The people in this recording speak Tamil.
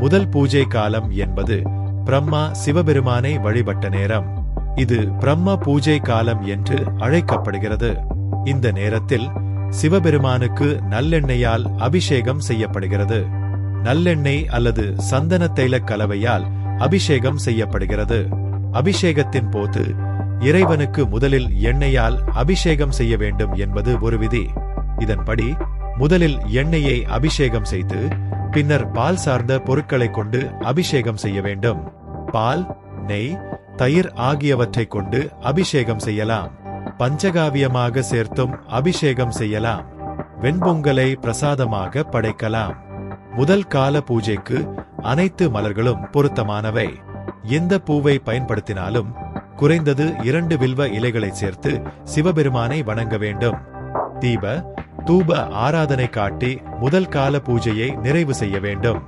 முதல் பூஜை காலம் என்பது பிரம்மா சிவபெருமானை வழிபட்ட நேரம். இது பிரம்ம பூஜை காலம் என்று அழைக்கப்படுகிறது. இந்த நேரத்தில் சிவபெருமானுக்கு நல்லெண்ணெயால் அபிஷேகம் செய்யப்படுகிறது. நல்லெண்ணெய் அல்லது சந்தன தைல கலவையால் அபிஷேகம் செய்யப்படுகிறது. அபிஷேகத்தின் போது இறைவனுக்கு முதலில் எண்ணெயால் அபிஷேகம் செய்ய வேண்டும் என்பது ஒரு விதி. இதன்படி முதலில் எண்ணெயை அபிஷேகம் செய்து பின்னர் பால் சார்ந்த பொருட்களை கொண்டு அபிஷேகம் செய்ய வேண்டும். பால், நெய், தயிர் ஆகியவற்றை கொண்டு அபிஷேகம் செய்யலாம். பஞ்சகாவியமாக சேர்த்தும் அபிஷேகம் செய்யலாம். வெண்பொங்கலை பிரசாதமாக படைக்கலாம். முதல் கால பூஜைக்கு அனைத்து மலர்களும் பொருத்தமானவை. எந்த பூவை பயன்படுத்தினாலும் குறைந்தது 2 வில்வ இலைகளை சேர்த்து சிவபெருமானை வணங்க வேண்டும். தீப, தூப ஆராதனை காட்டி முதல் கால பூஜையை நிறைவு செய்ய வேண்டும்.